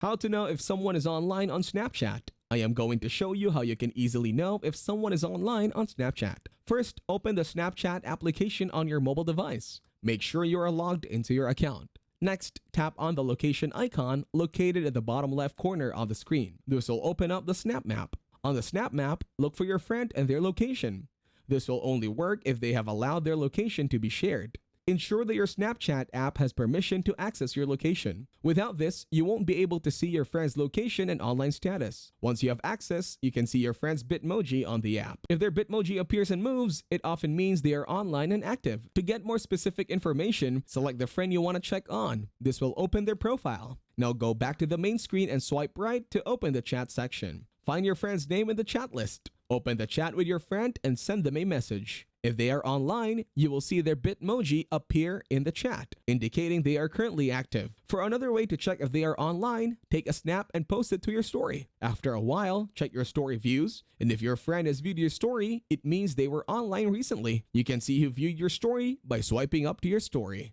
How to know if someone is online on Snapchat. I am going to show you how you can easily know if someone is online on Snapchat. First, open the Snapchat application on your mobile device. Make sure you are logged into your account. Next, tap on the location icon located at the bottom left corner of the screen. This will open up the Snap Map. On the Snap Map, look for your friend and their location. This will only work if they have allowed their location to be shared. Ensure that your Snapchat app has permission to access your location. Without this, you won't be able to see your friend's location and online status. Once you have access, you can see your friend's Bitmoji on the app. If their Bitmoji appears and moves, it often means they are online and active. To get more specific information, select the friend you want to check on. This will open their profile. Now go back to the main screen and swipe right to open the chat section. Find your friend's name in the chat list. Open the chat with your friend and send them a message. If they are online, you will see their Bitmoji appear in the chat, indicating they are currently active. For another way to check if they are online, take a snap and post it to your story. After a while, check your story views, and if your friend has viewed your story, it means they were online recently. You can see who viewed your story by swiping up to your story.